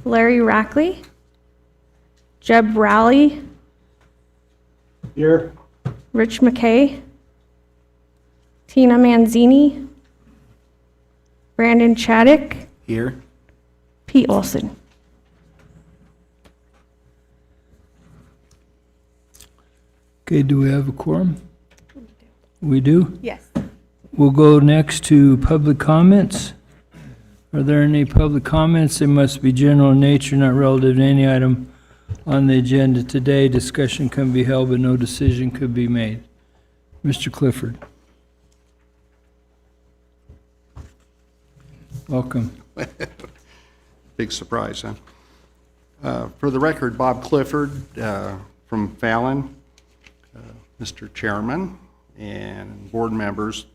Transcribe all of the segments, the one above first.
Larry Rackley, Jeb Rowley, Here. Rich McKay, Tina Manzini, Brandon Chaddick, Here. Pete Olson. Okay, do we have a quorum? We do? Yes. We'll go next to public comments. Are there any public comments? They must be general in nature, not relative to any item on the agenda today. Discussion can be held, but no decision could be made. Mr. Clifford. Welcome. Big surprise, huh? For the record, Bob Clifford from Fallon, Mr. Chairman and board members,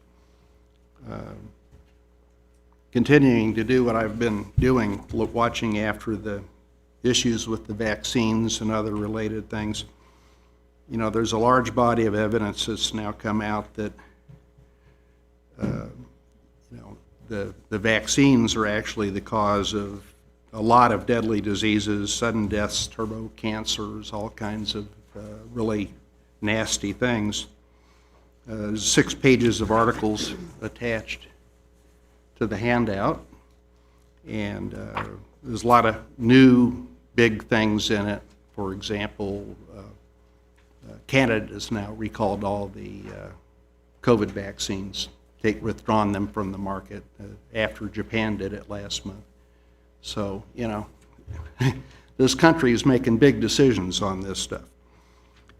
continuing to do what I've been doing, watching after the issues with the vaccines and other related things. You know, there's a large body of evidence that's now come out that the vaccines are actually the cause of a lot of deadly diseases, sudden deaths, turbo cancers, all kinds of really nasty things. There's 6 pages of articles attached to the handout, and there's a lot of new big things in it. For example, Canada has now recalled all the COVID vaccines, withdrawn them from the market after Japan did it last month. So, you know, this country is making big decisions on this stuff.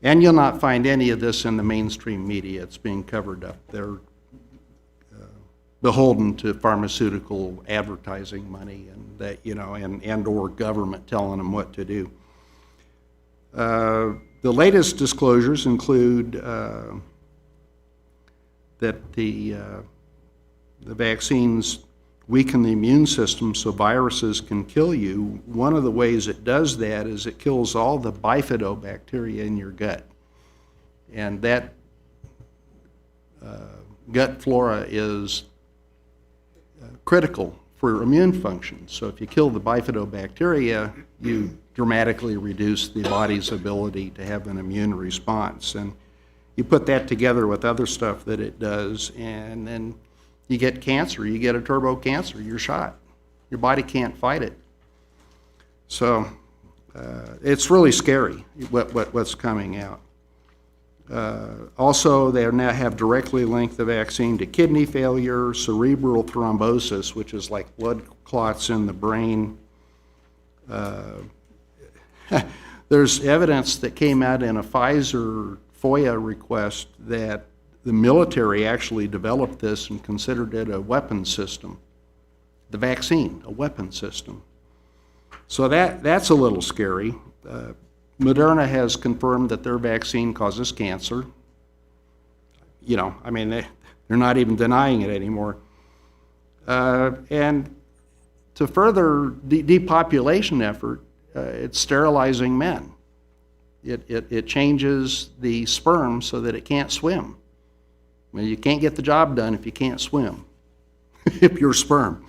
And you'll not find any of this in the mainstream media. It's being covered up. They're beholden to pharmaceutical advertising money and that, you know, and or government telling them what to do. The latest disclosures include that the vaccines weaken the immune system so viruses can kill you. One of the ways it does that is it kills all the bifidobacteria in your gut. And that gut flora is critical for immune function. So if you kill the bifidobacteria, you dramatically reduce the body's ability to have an immune response. And you put that together with other stuff that it does, and then you get cancer, you get a turbo cancer, you're shot. Your body can't fight it. So it's really scary what's coming out. Also, they now have directly linked the vaccine to kidney failure, cerebral thrombosis, which is like blood clots in the brain. There's evidence that came out in a Pfizer FOIA request that the military actually developed this and considered it a weapon system. The vaccine, a weapon system. So that's a little scary. Moderna has confirmed that their vaccine causes cancer. You know, I mean, they're not even denying it anymore. And to further depopulation effort, it's sterilizing men. It changes the sperm so that it can't swim. Well, you can't get the job done if you can't swim, if you're sperm.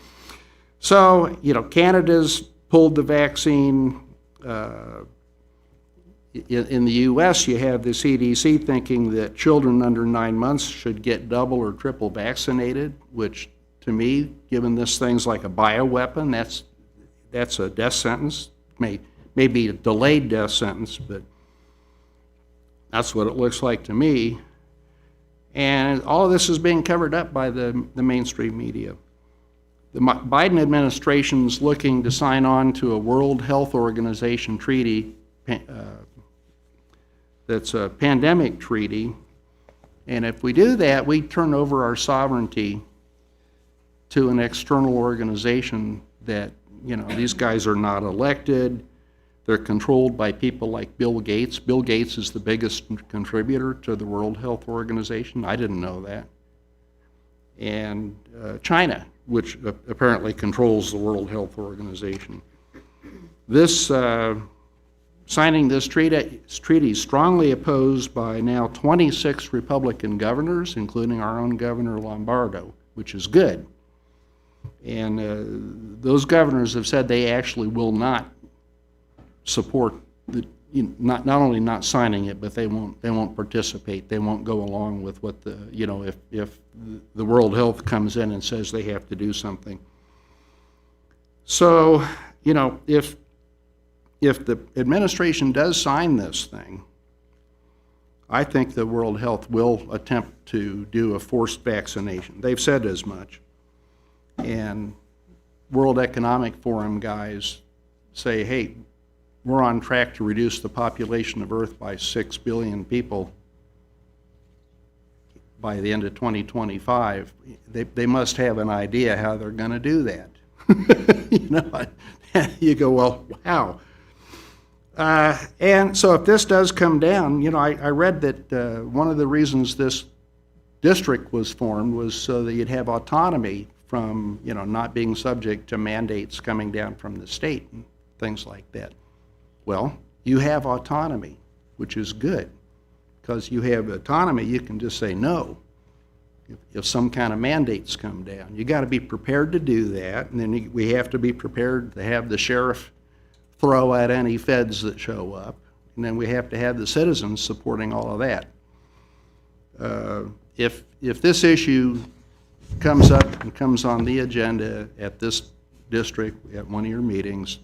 So, you know, Canada's pulled the vaccine. In the U.S., you have the CDC thinking that children under 9 months should get double or triple vaccinated, which to me, given this thing's like a bioweapon, that's a death sentence. May be a delayed death sentence, but that's what it looks like to me. And all of this is being covered up by the mainstream media. The Biden administration's looking to sign on to a World Health Organization treaty that's a pandemic treaty. And if we do that, we turn over our sovereignty to an external organization that, you know, these guys are not elected. They're controlled by people like Bill Gates. Bill Gates is the biggest contributor to the World Health Organization. I didn't know that. And China, which apparently controls the World Health Organization. This signing this treaty is strongly opposed by now 26 Republican governors, including our own Governor Lombardo, which is good. And those governors have said they actually will not support the, not only not signing it, but they won't participate. They won't go along with what the, if the World Health comes in and says they have to do something. So, if the administration does sign this thing, I think the World Health will attempt to do a forced vaccination. They've said as much. And World Economic Forum guys say, hey, we're on track to reduce the population of Earth by 6 billion people by the end of 2025. They must have an idea how they're going to do that. You go, well, wow. And so if this does come down, I read that one of the reasons this district was formed was so that you'd have autonomy from, not being subject to mandates coming down from the state and things like that. Well, you have autonomy, which is good, because you have autonomy, you can just say no if some kind of mandates come down. You got to be prepared to do that, and then we have to be prepared to have the sheriff throw at any feds that show up, and then we have to have the citizens supporting all of that. If this issue comes up and comes on the agenda at this district at one of your meetings,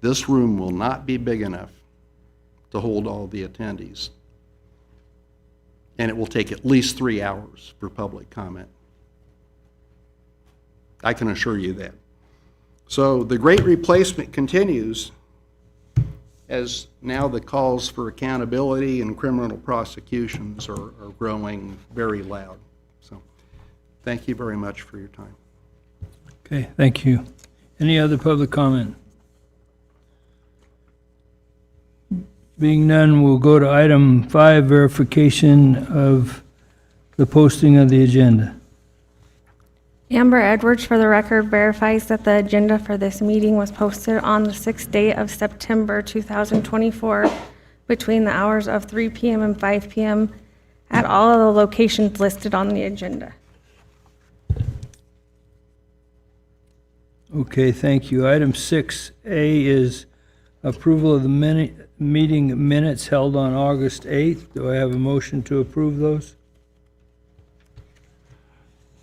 this room will not be big enough to hold all the attendees. And it will take at least 3 hours for public comment. I can assure you that. So the great replacement continues as now the calls for accountability and criminal prosecutions are growing very loud. So thank you very much for your time. Okay, thank you. Any other public comment? Being none, we'll go to item 5, verification of the posting of the agenda. Amber Edwards, for the record, verifies that the agenda for this meeting was posted on the 6th day of September 2024 between the hours of 3 p.m. and 5 p.m. at all of the locations listed on the agenda. Okay, thank you. Item 6A is approval of the meeting minutes held on August 8th. Do I have a motion to approve those?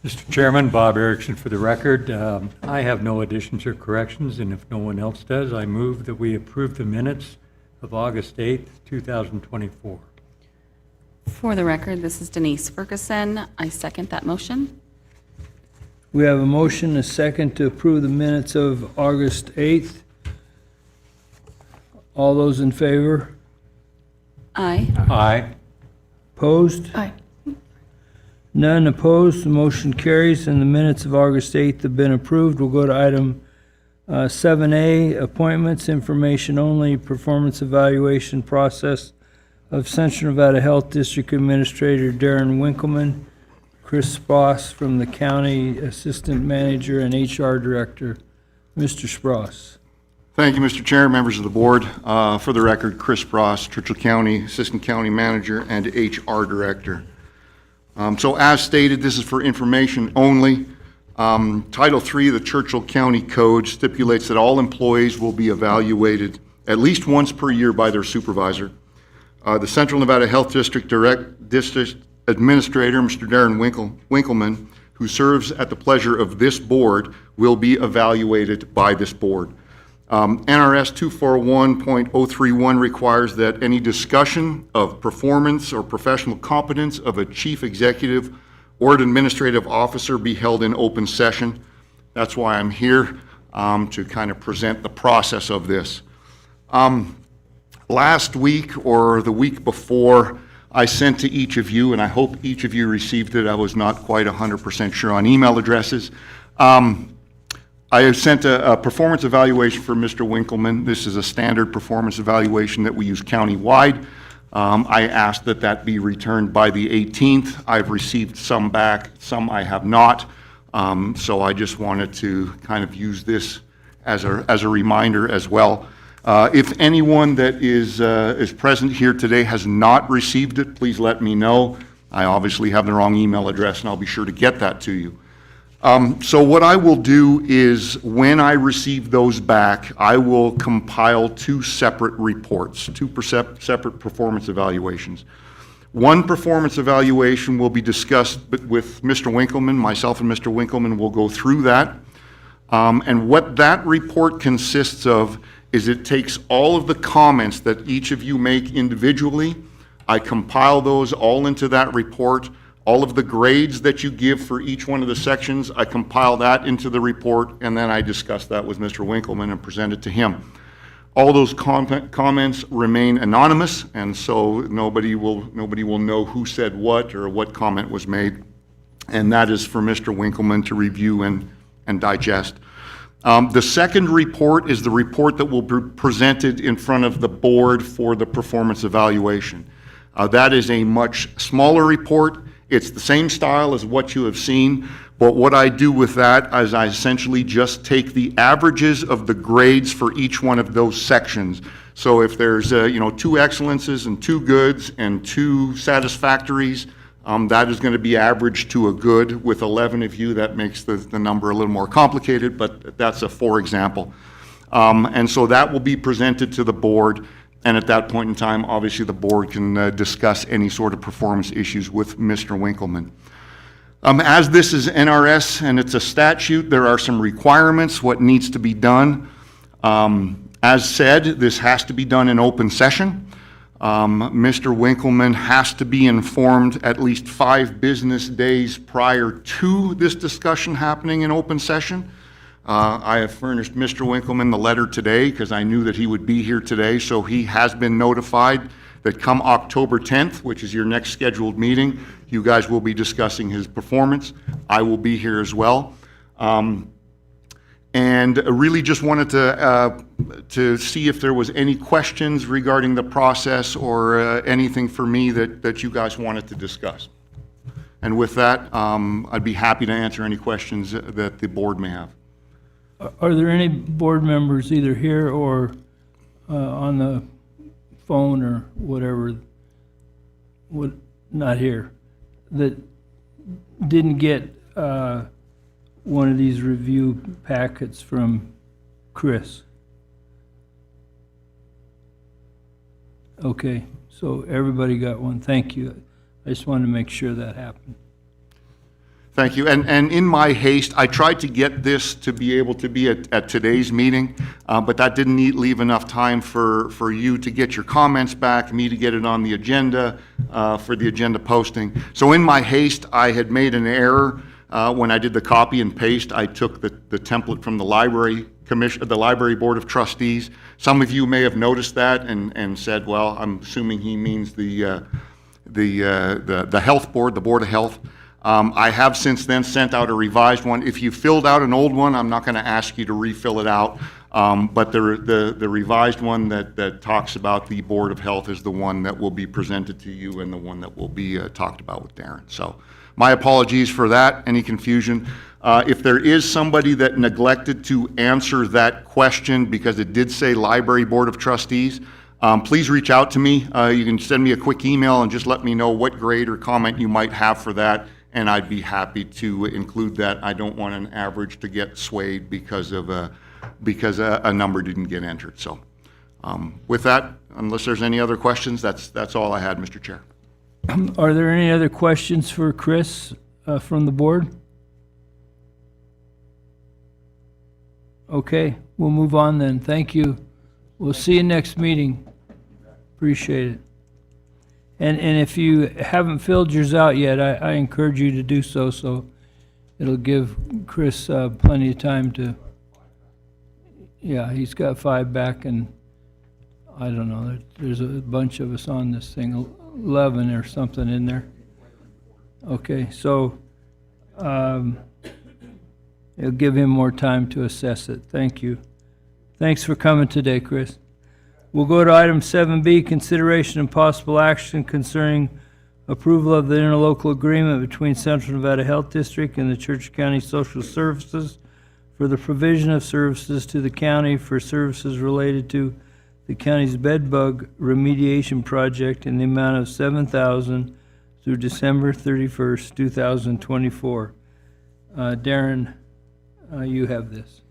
Mr. Chairman, Bob Erickson for the record. I have no additions or corrections, and if no one else does, I move that we approve the minutes of August 8th, 2024. For the record, this is Denise Ferguson. I second that motion. We have a motion, a second, to approve the minutes of August 8th. All those in favor? Aye. Aye. Opposed? Aye. None opposed, the motion carries, and the minutes of August 8th have been approved. We'll go to item 7A, appointments, information only, performance evaluation process of Central Nevada Health District Administrator Darren Winkleman, Chris Spross from the County Assistant Manager and HR Director. Mr. Spross. Thank you, Mr. Chair, members of the board. For the record, Chris Spross, Churchill County Assistant County Manager and HR Director. So as stated, this is for information only. Title III of the Churchill County Code stipulates that all employees will be evaluated at least once per year by their supervisor. The Central Nevada Health District District Administrator, Mr. Darren Winkleman, who serves at the pleasure of this board, will be evaluated by this board. NRS 241.031 requires that any discussion of performance or professional competence of a chief executive or an administrative officer be held in open session. That's why I'm here, to kind of present the process of this. Last week or the week before, I sent to each of you, and I hope each of you received it. I was not quite 100% sure on email addresses. I have sent a performance evaluation for Mr. Winkleman. This is a standard performance evaluation that we use countywide. I asked that that be returned by the 18th. I've received some back, some I have not. So I just wanted to kind of use this as a reminder as well. If anyone that is present here today has not received it, please let me know. I obviously have the wrong email address, and I'll be sure to get that to you. So what I will do is, when I receive those back, I will compile two separate reports, separate performance evaluations. One performance evaluation will be discussed with Mr. Winkleman. Myself and Mr. Winkleman will go through that. And what that report consists of is it takes all of the comments that each of you make individually. I compile those all into that report. All of the grades that you give for each one of the sections, I compile that into the report, and then I discuss that with Mr. Winkleman and present it to him. All those comments remain anonymous, and so nobody will know who said what or what comment was made. And that is for Mr. Winkleman to review and digest. The second report is the report that will be presented in front of the board for the performance evaluation. That is a much smaller report. It's the same style as what you have seen, but what I do with that is I essentially just take the averages of the grades for each one of those sections. So if there's 2 excellences and 2 goods and 2 satisfactories, that is going to be averaged to a good. With 11 of you, that makes the number a little more complicated, but that's a for example. And so that will be presented to the board. And at that point in time, obviously, the board can discuss any sort of performance issues with Mr. Winkleman. As this is NRS and it's a statute, there are some requirements, what needs to be done. As said, this has to be done in open session. Mr. Winkleman has to be informed at least 5 business days prior to this discussion happening in open session. I have furnished Mr. Winkleman the letter today because I knew that he would be here today, so he has been notified that come October 10th, which is your next scheduled meeting, you guys will be discussing his performance. I will be here as well. And really just wanted to see if there was any questions regarding the process or anything for me that you guys wanted to discuss. And with that, I'd be happy to answer any questions that the board may have. Are there any board members either here or on the phone or whatever, not here, that didn't get one of these review packets from Chris? Okay, so everybody got one. Thank you. I just wanted to make sure that happened. Thank you. And in my haste, I tried to get this to be able to be at today's meeting, but that didn't leave enough time for you to get your comments back, me to get it on the agenda, for the agenda posting. So in my haste, I had made an error. When I did the copy and paste, I took the template from the Library Commission, the Library Board of Trustees. Some of you may have noticed that and said, well, I'm assuming he means the Health Board, the Board of Health. I have since then sent out a revised one. If you filled out an old one, I'm not going to ask you to refill it out, but the revised one that talks about the Board of Health is the one that will be presented to you and the one that will be talked about with Darren. So my apologies for that, any confusion. If there is somebody that neglected to answer that question because it did say Library Board of Trustees, please reach out to me. You can send me a quick email and just let me know what grade or comment you might have for that, and I'd be happy to include that. I don't want an average to get swayed because a number didn't get entered. So with that, unless there's any other questions, that's all I had, Mr. Chair. Are there any other questions for Chris from the board? Okay, we'll move on then. Thank you. We'll see you next meeting. Appreciate it. And if you haven't filled yours out yet, I encourage you to do so, so it'll give Chris plenty of time to, yeah, he's got 5 back, and I don't know, there's a bunch of us on this thing, 11 or something in there. Okay, so it'll give him more time to assess it. Thank you. Thanks for coming today, Chris. We'll go to item 7B, consideration and possible action concerning approval of the interlocal agreement between Central Nevada Health District and the Churchill County Social Services for the provision of services to the county for services related to the county's bed bug remediation project in the amount of $7,000 through December 31st, 2024. Darren, you have this.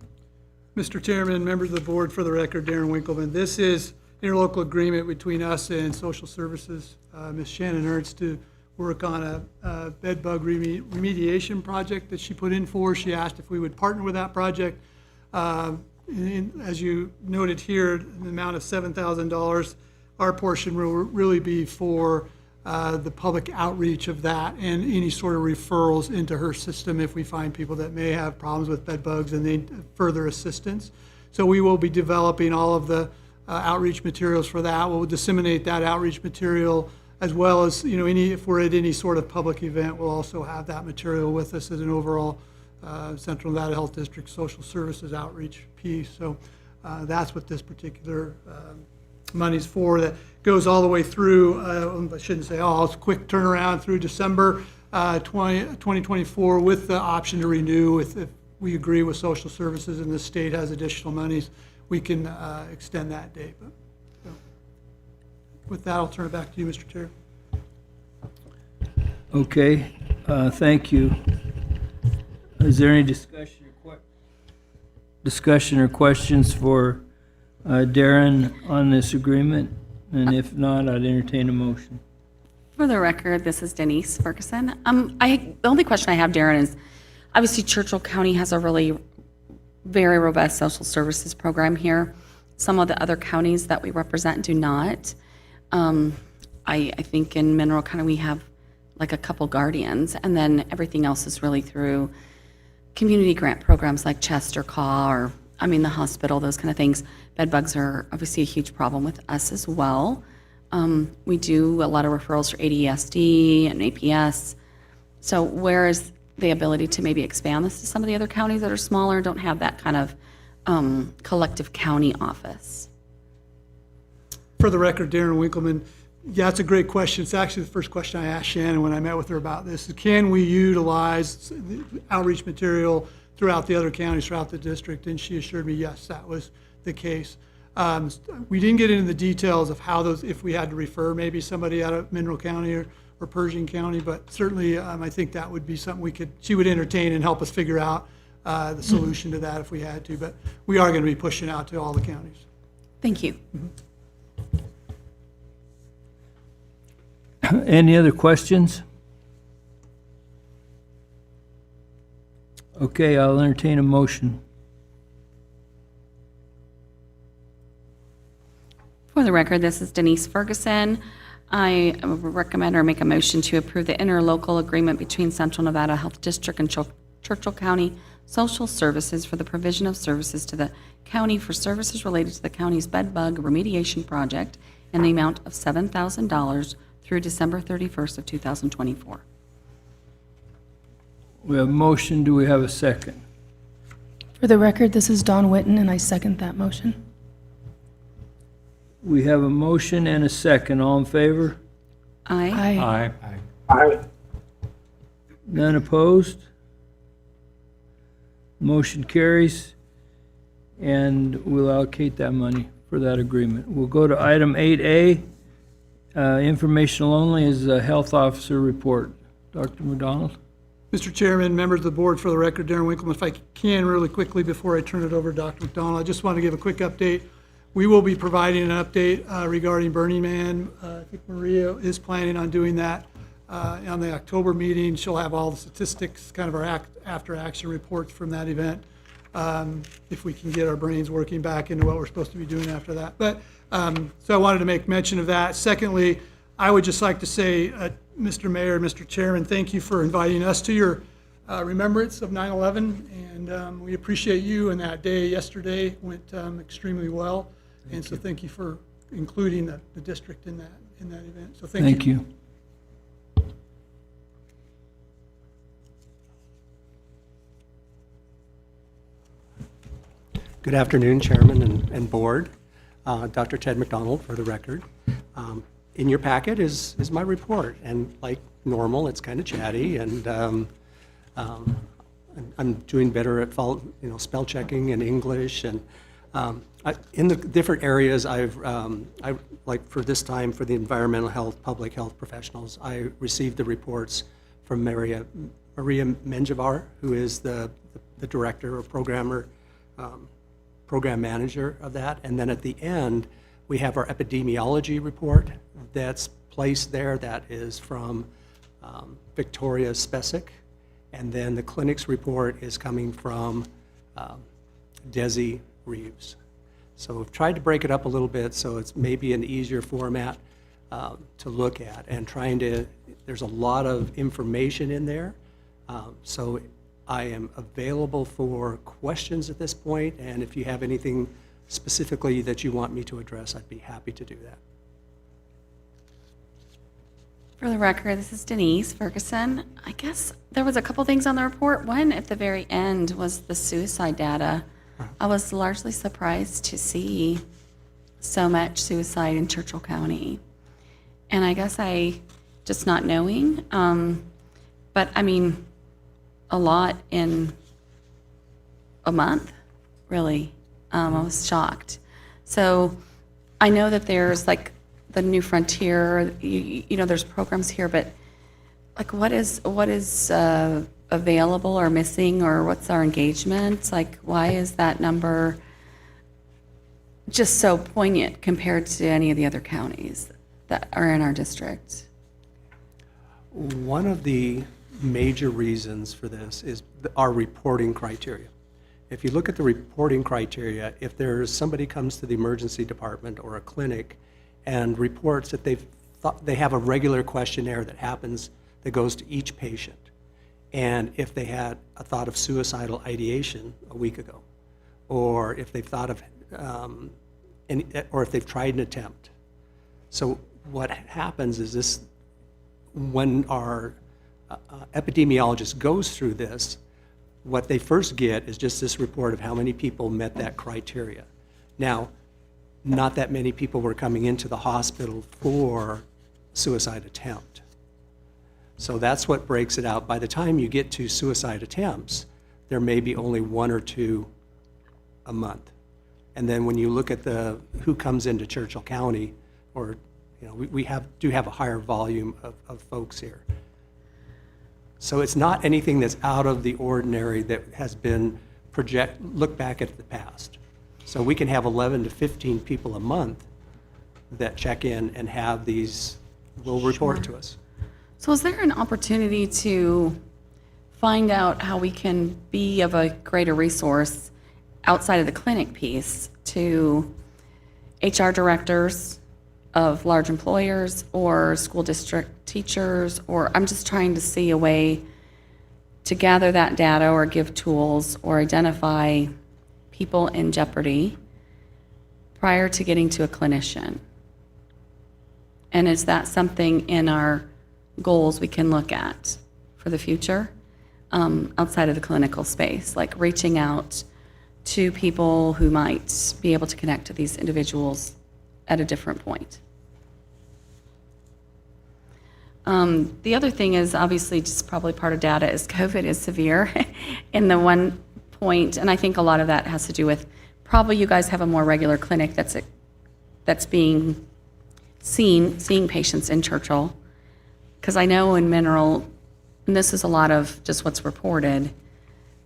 Mr. Chairman, members of the board, for the record, Darren Winkleman. This is interlocal agreement between us and Social Services, Ms. Shannon Ernst, to work on a bed bug remediation project that she put in for. She asked if we would partner with that project. As you noted here, the amount of $7,000, our portion will really be for the public outreach of that and any sort of referrals into her system if we find people that may have problems with bed bugs and need further assistance. So we will be developing all of the outreach materials for that. We'll disseminate that outreach material as well as, if we're at any sort of public event, we'll also have that material with us as an overall Central Nevada Health District Social Services outreach piece. So that's what this particular money's for. That goes all the way through, I shouldn't say all, it's a quick turnaround through December 2024 with the option to renew. If we agree with Social Services and the state has additional monies, we can extend that date. But, so, with that, I'll turn it back to you, Mr. Chair. Okay, thank you. Is there any discussion or questions for Darren on this agreement? And if not, I'd entertain a motion. For the record, this is Denise Ferguson. The only question I have, Darren, is obviously Churchill County has a really very robust social services program here. Some of the other counties that we represent do not. I think in Mineral County we have like a couple guardians, and then everything else is really through community grant programs like Chester CAW or, the hospital, those kind of things. Bed bugs are obviously a huge problem with us as well. We do a lot of referrals for ADSD and APS. So where is the ability to maybe expand this to some of the other counties that are smaller and don't have that kind of collective county office? For the record, Darren Winkleman, yeah, it's a great question. It's actually the first question I asked Shannon when I met with her about this. Can we utilize the outreach material throughout the other counties, throughout the district? And she assured me, yes, that was the case. We didn't get into the details of how those, if we had to refer maybe somebody out of Mineral County or Pershing County, but certainly I think that would be something she would entertain and help us figure out the solution to that if we had to. But we are going to be pushing out to all the counties. Thank you. Any other questions? Okay, I'll entertain a motion. For the record, this is Denise Ferguson. I recommend or make a motion to approve the interlocal agreement between Central Nevada Health District and Churchill County Social Services for the provision of services to the county for services related to the county's bed bug remediation project in the amount of $7,000 through December 31st of 2024. We have a motion, do we have a second? For the record, this is Dawn Witten, and I second that motion. We have a motion and a second, all in favor? Aye. Aye. None opposed? Motion carries, and we'll allocate that money for that agreement. We'll go to item 8A. Informational only is a health officer report. Dr. McDonald? Mr. Chairman, members of the board, for the record, Darren Winkleman, if I can really quickly before I turn it over to Dr. McDonald, I just want to give a quick update. We will be providing an update regarding Burning Man. I think Maria is planning on doing that on the October meeting. She'll have all the statistics, kind of our after-action reports from that event, if we can get our brains working back into what we're supposed to be doing after that. But so I wanted to make mention of that. Secondly, I would just like to say, Mr. Mayor, Mr. Chairman, thank you for inviting us to your remembrance of 9/11, and we appreciate you. And that day yesterday went extremely well, and so thank you for including the district in that event. So thank you. Thank you. Good afternoon, Chairman and Board. Dr. Ted McDonald, for the record. In your packet is my report, and like normal, it's kind of chatty, and I'm doing better at spell checking in English, and in the different areas I like for this time for the environmental health, public health professionals, I received the reports from Maria Maria Menjivar, who is the director or programmer, program manager of that. And then at the end, we have our epidemiology report that's placed there. That is from Victoria Spesic. And then the clinics report is coming from Desi Reeves. So we've tried to break it up a little bit so it's maybe an easier format to look at, and there's a lot of information in there. So I am available for questions at this point, and if you have anything specifically that you want me to address, I'd be happy to do that. For the record, this is Denise Ferguson. I guess there was a couple things on the report. One at the very end was the suicide data. I was largely surprised to see so much suicide in Churchill County. And I guess just not knowing, but I mean, a lot in a month, really. I was shocked. So I know that there's like the New Frontier, you know, there's programs here, but like what is available or missing, or what's our engagement? Like, why is that number just so poignant compared to any of the other counties that are in our district? One of the major reasons for this is our reporting criteria. If you look at the reporting criteria, if there's somebody comes to the emergency department or a clinic and reports that they have a regular questionnaire that goes to each patient, and if they had a thought of suicidal ideation a week ago, or if they've thought of, or if they've tried an attempt. So what happens is this, when our epidemiologist goes through this, what they first get is just this report of how many people met that criteria. Now, not that many people were coming into the hospital for suicide attempt. So that's what breaks it out. By the time you get to suicide attempts, there may be only 1 or 2 a month. And then when you look at who comes into Churchill County, or you know, we do have a higher volume of folks here. So it's not anything that's out of the ordinary that has been look back at the past. So we can have 11 to 15 people a month that check in and have these, will report to us. So is there an opportunity to find out how we can be of a greater resource outside of the clinic piece to HR directors of large employers or school district teachers? Or I'm just trying to see a way to gather that data or give tools or identify people in jeopardy prior to getting to a clinician. And is that something in our goals we can look at for the future outside of the clinical space, like reaching out to people who might be able to connect to these individuals at a different point? The other thing is, obviously, just probably part of data is COVID is severe in the one point, and I think a lot of that has to do with probably you guys have a more regular clinic that's being seeing patients in Churchill. Because I know in Mineral, and this is a lot of just what's reported,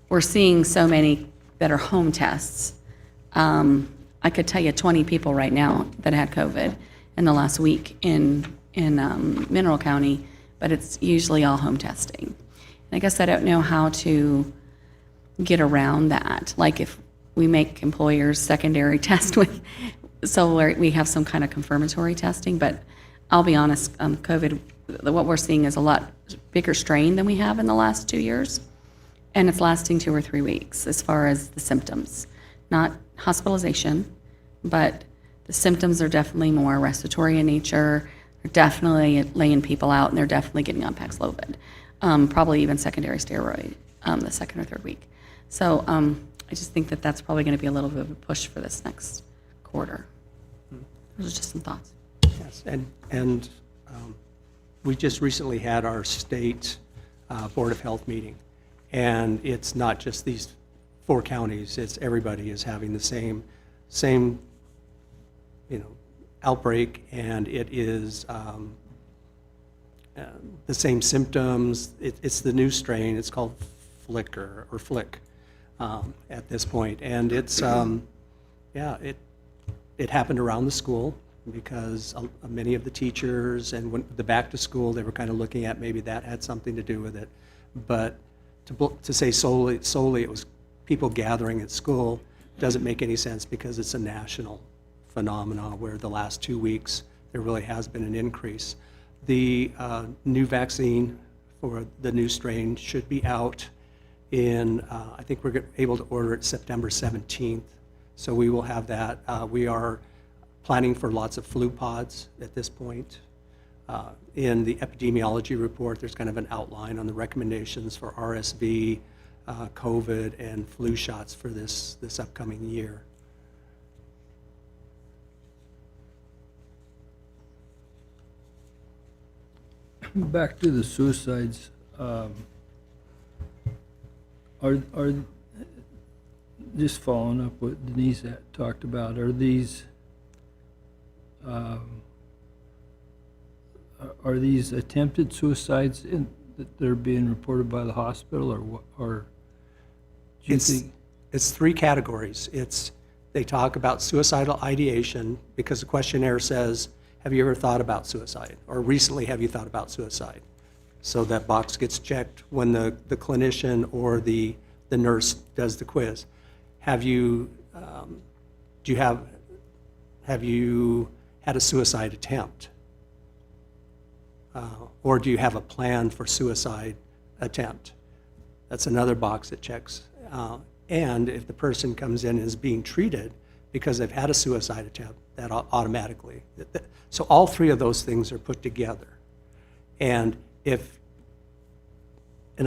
we're seeing so many that are home tests. I could tell you 20 people right now that had COVID in the last week in Mineral County, but it's usually all home testing. And I guess I don't know how to get around that. Like if we make employers secondary test with, so we have some kind of confirmatory testing, but I'll be honest, COVID, what we're seeing is a lot bigger strain than we have in the last 2 years, and it's lasting 2 or 3 weeks as far as the symptoms. Not hospitalization, but the symptoms are definitely more respiratory in nature. They're definitely laying people out, and they're definitely getting on Paxlovid, probably even secondary steroid the second or third week. So I just think that that's probably going to be a little bit of a push for this next quarter. Those are just some thoughts. Yes, and we just recently had our state Board of Health meeting, and it's not just these 4 counties, it's everybody is having the same outbreak, and it is the same symptoms. It's the new strain. It's called Flicker or Flick at this point. And it's, it happened around the school because many of the teachers and when the back to school, they were kind of looking at maybe that had something to do with it. But to say solely it was people gathering at school doesn't make any sense because it's a national phenomenon where the last 2 weeks there really has been an increase. The new vaccine for the new strain should be out in, I think we're able to order it September 17th. So we will have that. We are planning for lots of flu pods at this point. In the epidemiology report, there's kind of an outline on the recommendations for RSV, COVID, and flu shots for this upcoming year. Back to the suicides, are just following up what Denise had talked about, are these attempted suicides that they're being reported by the hospital, or what, or do you think? It's three categories. They talk about suicidal ideation because the questionnaire says, have you ever thought about suicide? Or recently, have you thought about suicide? So that box gets checked when the clinician or the nurse does the quiz. Have you had a suicide attempt? Or do you have a plan for suicide attempt? That's another box it checks. And if the person comes in and is being treated because they've had a suicide attempt, that automatically. So all three of those things are put together. And I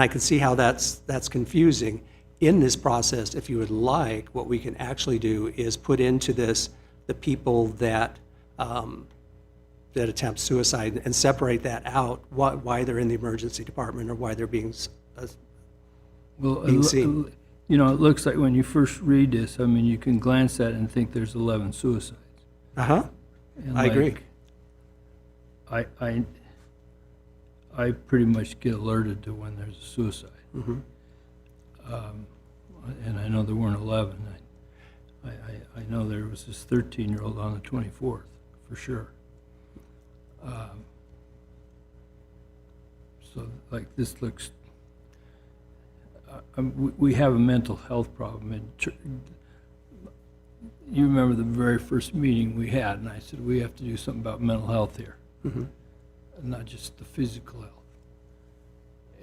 can see how that's confusing. In this process, if you would like, what we can actually do is put into this the people that attempt suicide and separate that out, why they're in the emergency department or why they're being seen. You know, it looks like when you first read this, I mean, you can glance at it and think there's 11 suicides. Uh-huh. And I agree. I pretty much get alerted to when there's a suicide. Mm-hmm. And I know there weren't 11. I know there was this 13-year-old on the 24th, for sure. So, like, this looks, we have a mental health problem. And you remember the very first meeting we had, and I said, we have to do something about mental health here, Mm-hmm. not just the physical health.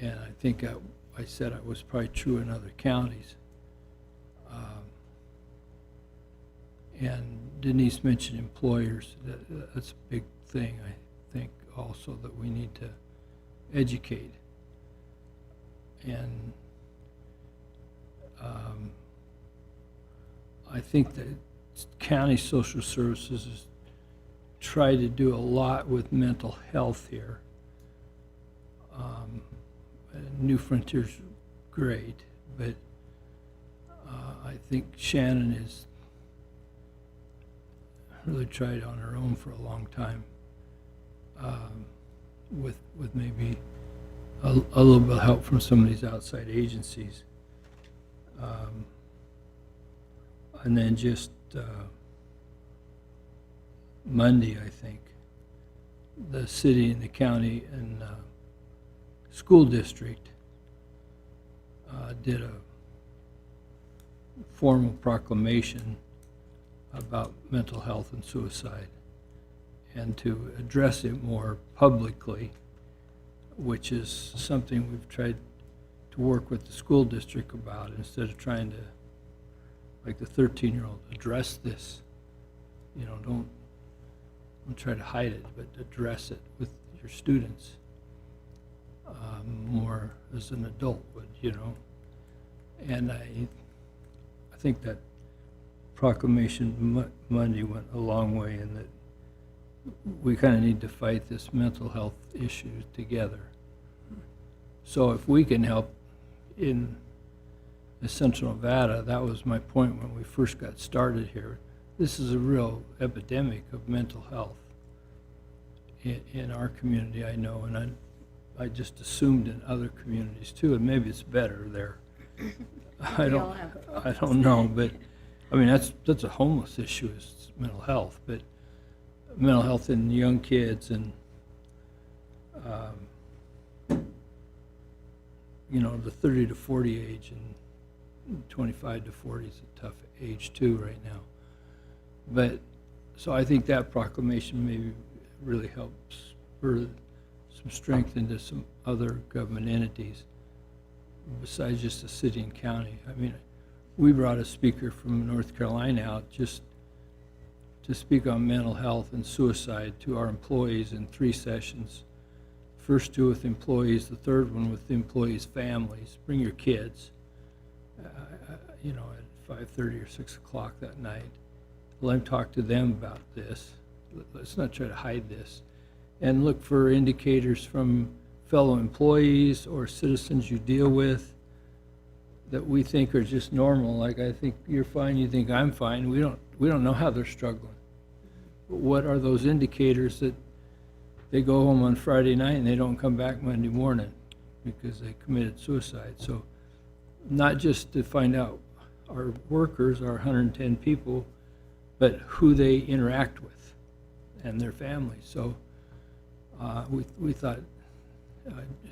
And I think I said it was probably true in other counties. And Denise mentioned employers. That's a big thing, I think, also, that we need to educate. And I think that county social services has tried to do a lot with mental health here. New Frontier's great, but I think Shannon has really tried on her own for a long time, with maybe a little bit of help from some of these outside agencies. And then just Monday, I think, the city and the county and school district did a formal proclamation about mental health and suicide, and to address it more publicly, which is something we've tried to work with the school district about, instead of trying to, like the 13-year-old, address this. You know, don't try to hide it, but address it with your students more as an adult would, you know. And I think that proclamation Monday went a long way in that we kind of need to fight this mental health issue together. So if we can help in Central Nevada, that was my point when we first got started here. This is a real epidemic of mental health in our community, I know, and I just assumed in other communities too, and maybe it's better there. I don't know, but, I mean, that's a homeless issue, is mental health, but mental health in young kids and, you know, the 30 to 40 age and 25 to 40 is a tough age too right now. But, so I think that proclamation maybe really helps spur some strength into some other government entities besides just the city and county. I mean, we brought a speaker from North Carolina out just to speak on mental health and suicide to our employees in 3 sessions. First 2 with employees, the third one with the employees' families. Bring your kids, you know, at 5:30 or 6 o'clock that night. Let them talk to them about this. Let's not try to hide this. And look for indicators from fellow employees or citizens you deal with that we think are just normal. Like, I think you're fine, you think I'm fine. We don't know how they're struggling. But what are those indicators that they go home on Friday night and they don't come back Monday morning because they committed suicide? So not just to find out our workers, our 110 people, but who they interact with and their families. So we thought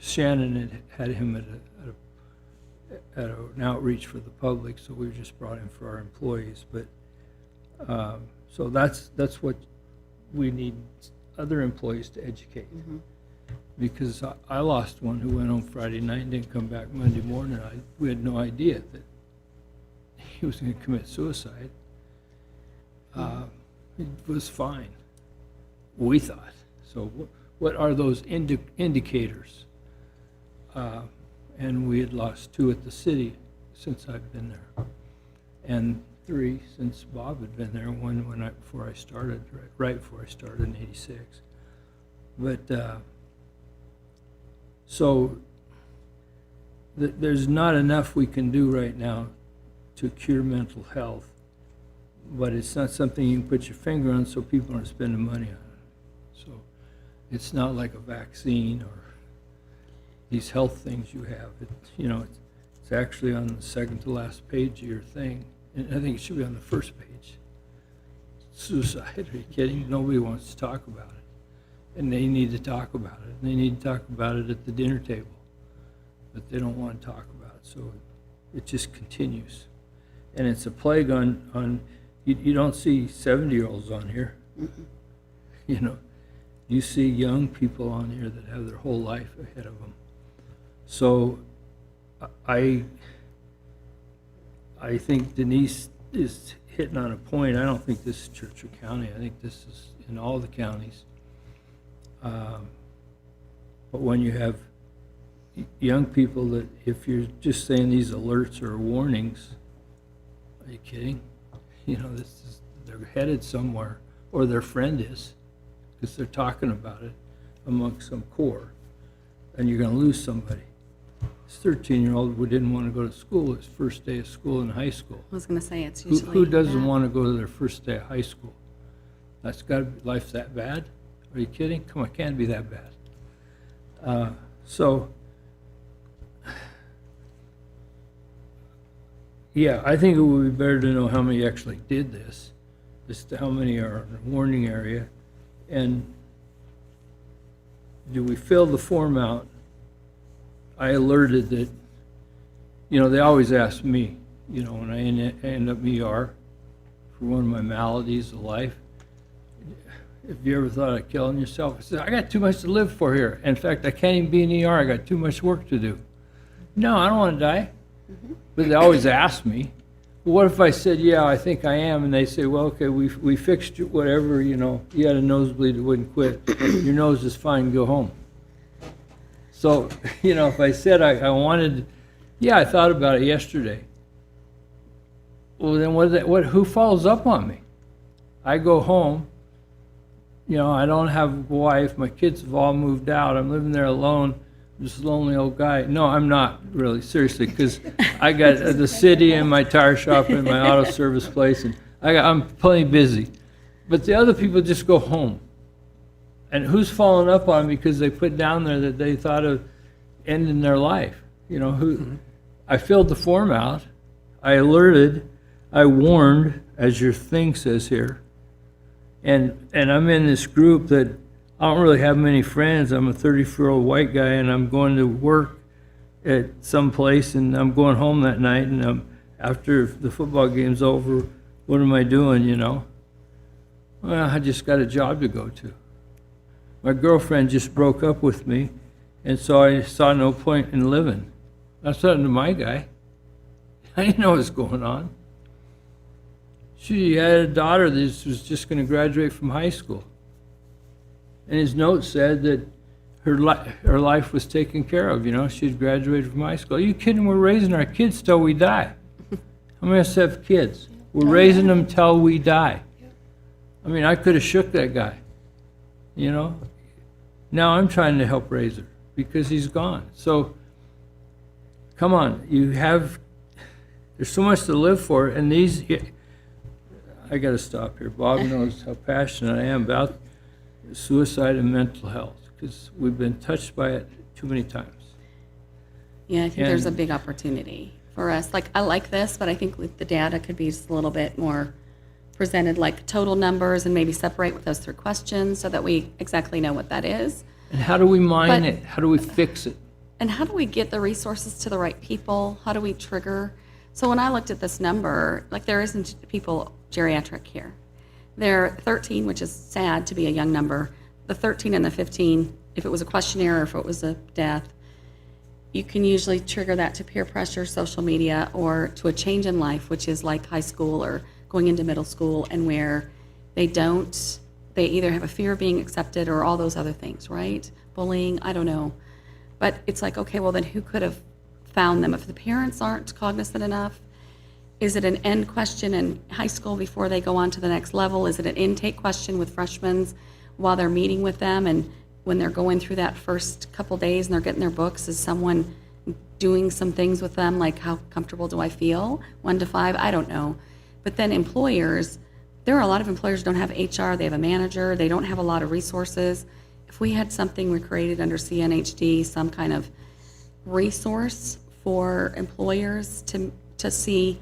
Shannon had him at an outreach for the public, so we just brought him for our employees. But so that's what we need other employees to educate. Because I lost one who went home Friday night and didn't come back Monday morning. We had no idea that he was going to commit suicide. It was fine, we thought. So what are those indicators? And we had lost 2 at the city since I've been there, and 3 since Bob had been there. One before I started, right before I started in '86. But so there's not enough we can do right now to cure mental health, but it's not something you can put your finger on, so people aren't spending money on it. So it's not like a vaccine or these health things you have. You know, it's actually on the second to last page of your thing, and I think it should be on the first page. Suicide, are you kidding? Nobody wants to talk about it, and they need to talk about it, and they need to talk about it at the dinner table, but they don't want to talk about it, so it just continues. And it's a plague on you don't see 70-year-olds on here. You know, you see young people on here that have their whole life ahead of them. So I think Denise is hitting on a point. I don't think this is Churchill County. I think this is in all the counties. But when you have young people that, if you're just saying these alerts or warnings, are you kidding? You know, they're headed somewhere, or their friend is, because they're talking about it amongst some core, and you're going to lose somebody. This 13-year-old who didn't want to go to school, his first day of school in high school. I was going to say, it's usually... Who doesn't want to go to their first day of high school? That's got to be, life's that bad? Are you kidding? Come on, it can't be that bad. So, yeah, I think it would be better to know how many actually did this, as to how many are in the warning area, and do we fill the form out? I alerted that, you know, they always ask me, you know, when I end up ER for one of my maladies of life, have you ever thought of killing yourself? I said, I got too much to live for here. In fact, I can't even be in ER. I got too much work to do. No, I don't want to die. But they always ask me, well, what if I said, yeah, I think I am? And they say, well, okay, we fixed you, whatever, you know, you had a nosebleed that wouldn't quit. Your nose is fine, go home. So, you know, if I said I wanted, yeah, I thought about it yesterday. Well, then who follows up on me? I go home, you know, I don't have a wife, my kids have all moved out, I'm living there alone, I'm just a lonely old guy. No, I'm not, really, seriously, because I got the city and my tire shop and my auto service place, and I'm plenty busy. But the other people just go home. And who's following up on them because they put down there that they thought of ending their life? You know, who, I filled the form out, I alerted, I warned, as your thing says here. And I'm in this group that I don't really have many friends. I'm a 34-year-old white guy, and I'm going to work at some place, and I'm going home that night, and after the football game's over, what am I doing, you know? Well, I just got a job to go to. My girlfriend just broke up with me, and so I saw no point in living. That's nothing to my guy. I didn't know what was going on. She had a daughter that was just going to graduate from high school. And his note said that her life was taken care of, you know, she'd graduated from high school. Are you kidding? We're raising our kids till we die. How many of us have kids? We're raising them till we die. I mean, I could have shook that guy, you know? Now I'm trying to help raise her because he's gone. So, come on, there's so much to live for, and I gotta stop here. Bob knows how passionate I am about suicide and mental health, because we've been touched by it too many times. Yeah, I think there's a And- big opportunity for us. Like, I like this, but I think the data could be just a little bit more presented, like total numbers, and maybe separate with those through questions so that we exactly know what that is. And how do we mine But- it? How do we fix it? And how do we get the resources to the right people? How do we trigger? So when I looked at this number, like, there isn't people geriatric here. There are 13, which is sad to be a young number. The 13 and the 15, if it was a questionnaire or if it was a death, you can usually trigger that to peer pressure, social media, or to a change in life, which is like high school or going into middle school, and where they either have a fear of being accepted or all those other things, right? Bullying, I don't know. But it's like, okay, well, then who could have found them? If the parents aren't cognizant enough, is it an end question in high school before they go on to the next level? Is it an intake question with freshmen while they're meeting with them? And when they're going through that first couple days and they're getting their books, is someone doing some things with them, like how comfortable do I feel? 1 to 5, I don't know. But then employers, there are a lot of employers who don't have HR, they have a manager, they don't have a lot of resources. If we had something we created under CNHD, some kind of resource for employers to see,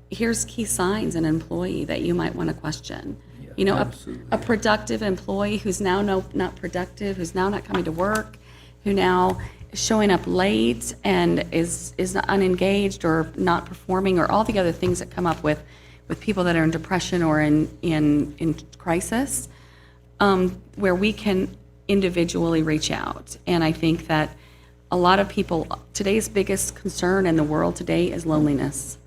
here's key signs in an employee that you might want to question. You know, a productive employee who's now not productive, who's now not coming to work, who now is showing up late and is not unengaged or not performing, or all the other things that come up with people that are in depression or in crisis, where we can individually reach out. And I think that a lot of people, today's biggest concern in the world today is loneliness.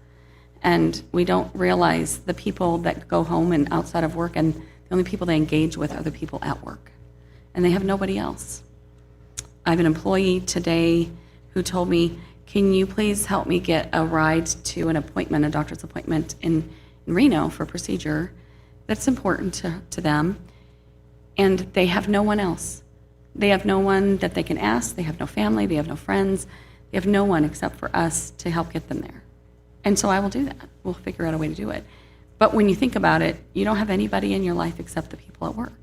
And we don't realize the people that go home and outside of work, and the only people they engage with are the people at work. And they have nobody else. I have an employee today who told me, can you please help me get a ride to an appointment, a doctor's appointment in Reno for a procedure that's important to them. And they have no one else. They have no one that they can ask. They have no family. They have no friends. They have no one except for us to help get them there. And so I will do that. We'll figure out a way to do it. But when you think about it, you don't have anybody in your life except the people at work.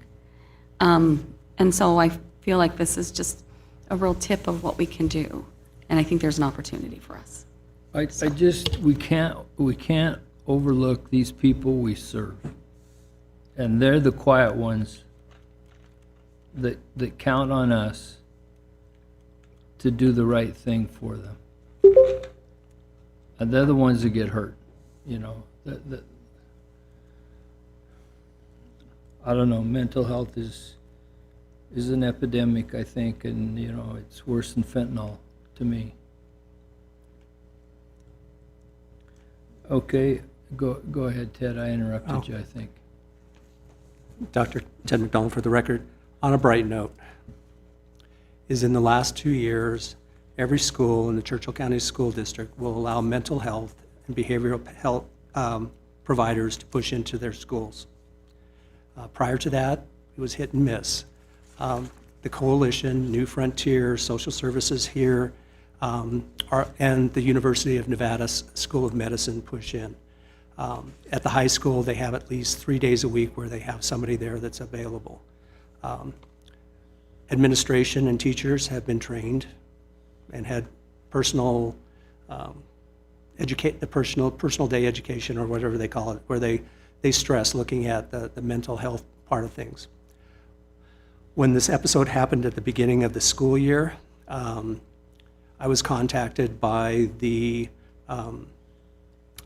And so I feel like this is just a real tip of what we can do. And I think there's an opportunity for us. We can't overlook these people we serve. And they're the quiet ones that count on us to do the right thing for them. And they're the ones that get hurt, you know. I don't know, mental health is an epidemic, I think, and, you know, it's worse than fentanyl to me. Okay, go ahead, Ted, I interrupted you, I think. Dr. Ted McDonald, for the record, on a bright note, is in the last 2 years, every school in the Churchill County School District will allow mental health and behavioral health providers to push into their schools. Prior to that, it was hit and miss. The Coalition, New Frontier, Social Services here, and the University of Nevada School of Medicine push in. At the high school, they have at least 3 days a week where they have somebody there that's available. Administration and teachers have been trained and had personal, the personal day education, or whatever they call it, where they stress looking at the mental health part of things. When this episode happened at the beginning of the school year, I was contacted by the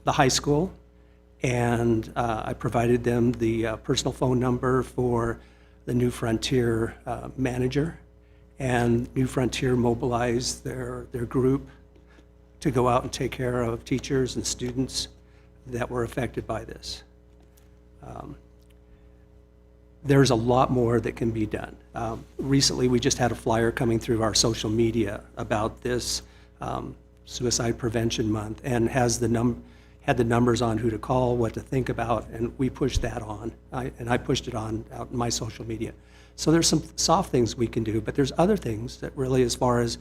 high school, and I provided them the personal phone number for the New Frontier manager, and New Frontier mobilized their group to go out and take care of teachers and students that were affected by this. There's a lot more that can be done. Recently, we just had a flyer coming through our social media about this Suicide Prevention Month, and had the numbers on who to call, what to think about, and we pushed that on. I pushed it on out in my social media. So there's some soft things we can do, but there's other things that really, as far as,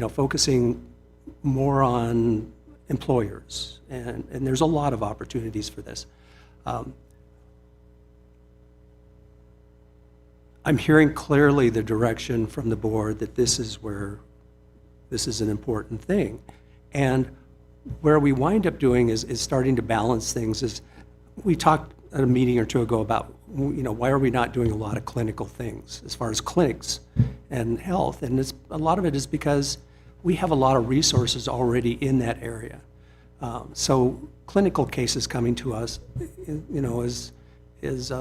focusing more on employers, and there's a lot of opportunities for this. I'm hearing clearly the direction from the board that this is an important thing. And where we wind up doing is starting to balance things. Is we talked at a meeting or two ago about, why are we not doing a lot of clinical things as far as clinics and health? And a lot of it is because we have a lot of resources already in that area. So clinical cases coming to us, is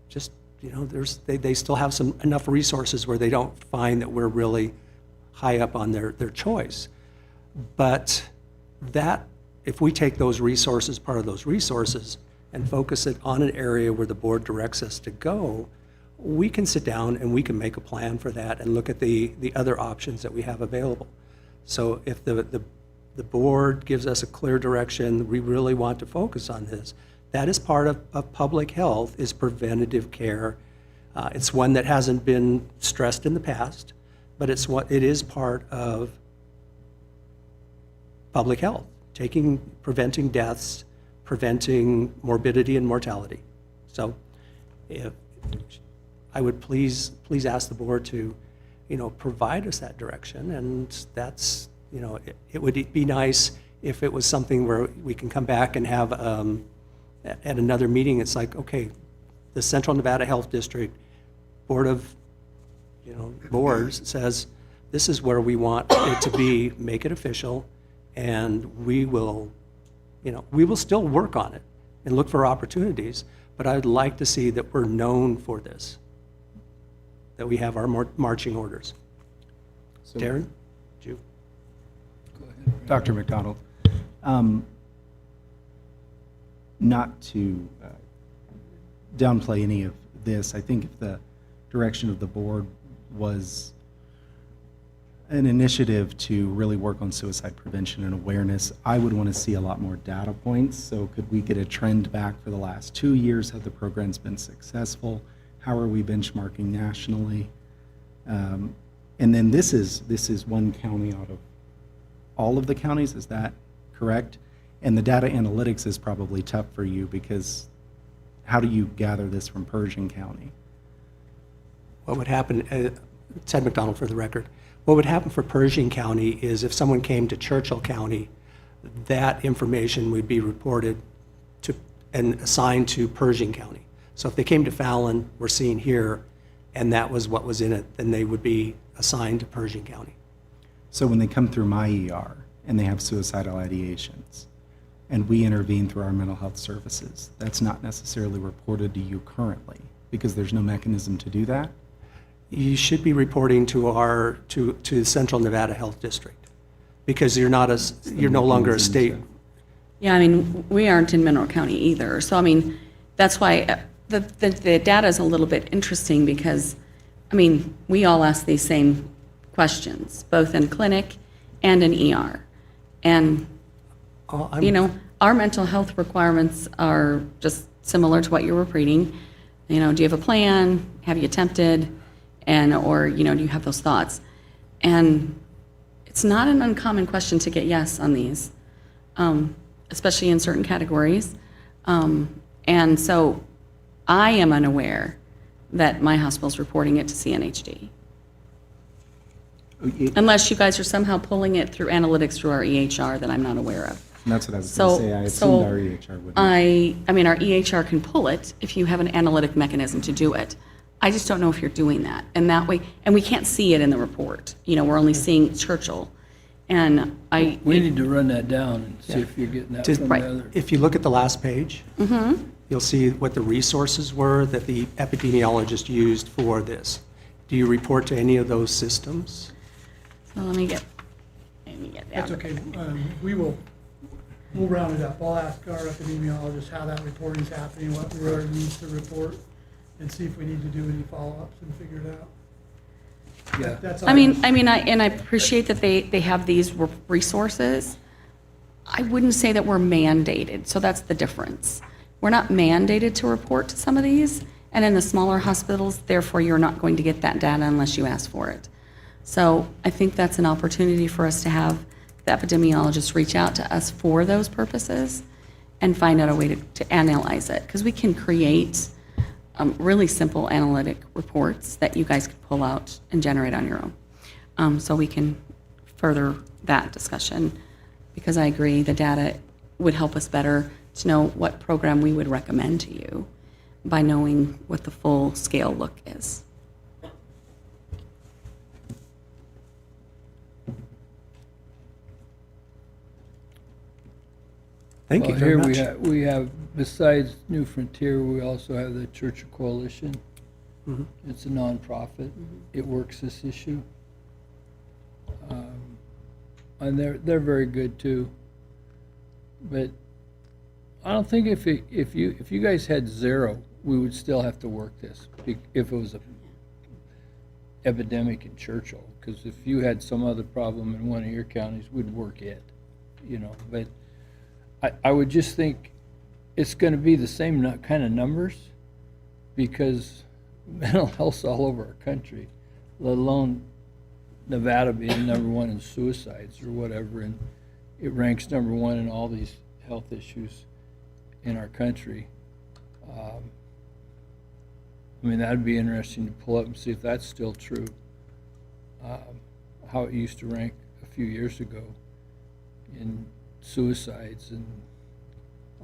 just, they still have enough resources where they don't find that we're really high up on their choice. But that, if we take those resources, part of those resources, and focus it on an area where the board directs us to go, we can sit down and we can make a plan for that and look at the other options that we have available. So if the board gives us a clear direction, we really want to focus on this, that is part of public health, is preventative care. It's one that hasn't been stressed in the past, but it is part of public health, preventing deaths, preventing morbidity and mortality. So if I would please ask the board to, provide us that direction, and that's, it would be nice if it was something where we can come back and have, at another meeting, it's like, okay, the Central Nevada Health District Board of, Boards says, this is where we want it to be, make it official, and we will still work on it and look for opportunities, but I'd like to see that we're known for this, that we have our marching orders. Darren? You? Dr. McDonald, not to downplay any of this, I think if the direction of the board was an initiative to really work on suicide prevention and awareness, I would want to see a lot more data points. So could we get a trend back for the last 2 years? Have the programs been successful? How are we benchmarking nationally? And then this is one county out of all of the counties, is that correct? And the data analytics is probably tough for you, because how do you gather this from Pershing County? What would happen, Ted McDonald for the record, what would happen for Pershing County is if someone came to Churchill County, that information would be reported to and assigned to Pershing County. So if they came to Fallon, we're seeing here, and that was what was in it, then they would be assigned to Pershing County. So when they come through my ER and they have suicidal ideations, and we intervene through our mental health services, that's not necessarily reported to you currently, because there's no mechanism to do that? You should be reporting to Central Nevada Health District, because you're no longer a state. Yeah, I mean, we aren't in Mineral County either. So, I mean, that's why the data is a little bit interesting, because, I mean, we all ask these same questions, both in clinic and in ER. And, our mental health requirements are just similar to what you were reading. Do you have a plan? Have you attempted? Or, do you have those thoughts? And it's not an uncommon question to get yes on these, especially in certain categories. And so I am unaware that my hospital's reporting it to CNHD. It- Unless you guys are somehow pulling it through analytics through our EHR that I'm not aware of. And that's what I was going So, to say. I so assumed our EHR would. I mean, our EHR can pull it if you have an analytic mechanism to do it. I just don't know if you're doing that. And that way, and we can't see it in the report. You know, we're only seeing Churchill. And We need to run that down and see if you're getting that from Right. the other. If you look at the last page, you'll see what the resources were that the epidemiologist used for this. Do you report to any of those systems? So let me get That's down. okay. We'll round it up. I'll ask our epidemiologist how that reporting's happening, what Aurora needs to report, and see if we need to do any follow-ups and figure it out. Yeah. That's I appreciate that they have these resources. I wouldn't say that we're mandated, so that's the difference. We're not mandated to report to some of these, and in the smaller hospitals, therefore, you're not going to get that data unless you ask for it. So I think that's an opportunity for us to have the epidemiologists reach out to us for those purposes and find out a way to analyze it, because we can create really simple analytic reports that you guys can pull out and generate on your own. So we can further that discussion, because I agree the data would help us better to know what program we would recommend to you by knowing what the full scale look is. Thank you Well, very here much. we have, besides New Frontier, we also have the Churchill Coalition. It's a nonprofit. It works this issue. And they're very good too. But I don't think if you guys had zero, we would still have to work this, if it was a epidemic in Churchill. Because if you had some other problem in one of your counties, we'd work it, you know. But I would just think it's going to be the same kind of numbers, because mental health's all over our country, let alone Nevada being number one in suicides or whatever, and it ranks #1 in all these health issues in our country. I mean, that'd be interesting to pull up and see if that's still true, how it used to rank a few years ago in suicides and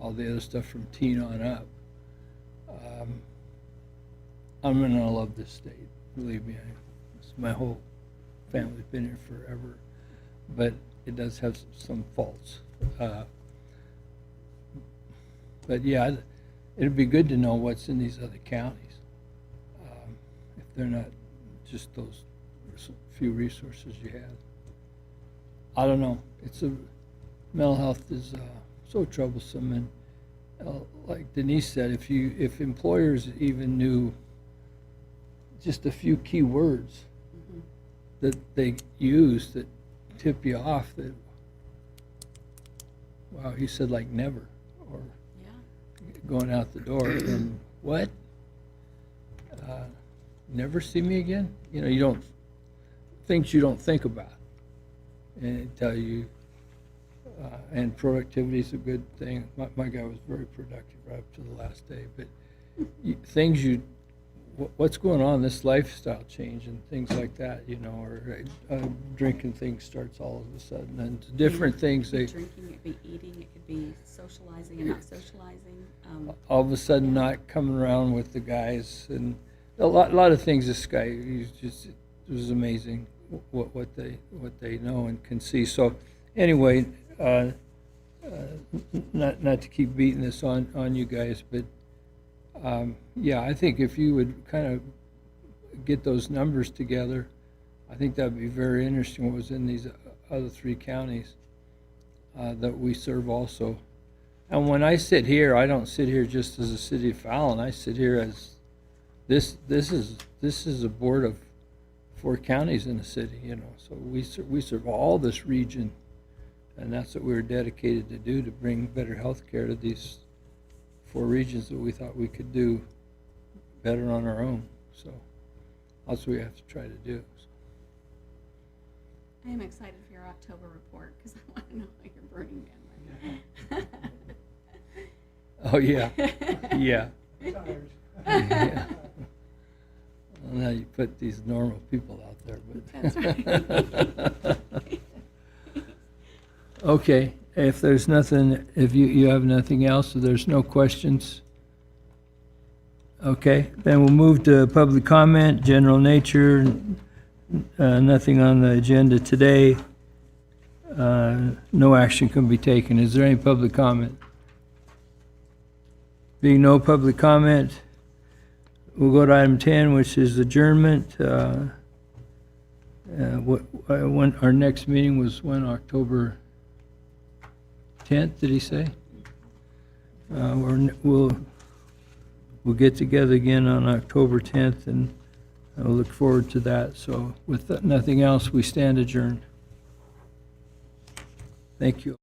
all the other stuff from teen on up. I'm gonna love this state, believe me. My whole family's been here forever, but it does have some faults. But yeah, it'd be good to know what's in these other counties, if they're not just those few resources you have. I don't know. Mental health is so troublesome, and like Denise said, if employers even knew just a few key words that they use that tip you off, that, wow, he said like never, or going out the door, and what? Never see me again? You know, things you don't think about, and it tell you. And productivity is a good thing. My guy was very productive right up to the last day. But what's going on, this lifestyle change and things like that, you know, or drinking thing starts all of a sudden, and different things. Drinking, it could be eating, it could be socializing and not socializing. All of a sudden not coming around with the guys, and a lot of things. This guy, it was amazing what they know and can see. So anyway, not to keep beating this on you guys, but yeah, I think if you would kind of get those numbers together, I think that would be very interesting, what was in these other 3 counties that we serve also. And when I sit here, I don't sit here just as a city of Fallon. I sit here as this is a board of 4 counties in the city, you know. So we serve all this region. And that's what we were dedicated to do, to bring better health care to these 4 regions that we thought we could do better on our own. So that's what we have to try to do. I am excited for your October report, because I want to know how you're burning down right now. Oh, yeah, yeah. Yeah. now you put these normal people out there, but. That's right. Okay, if there's nothing, if you have nothing else, if there's no questions, okay, then we'll move to public comment, general nature, nothing on the agenda today. No action can be taken. Is there any public comment? Being no public comment, we'll go to item 10, which is adjournment. Our next meeting was when, October 10th, did he say? We'll get together again on October 10th, and I'll look forward to that. So with nothing else, we stand adjourned. Thank you.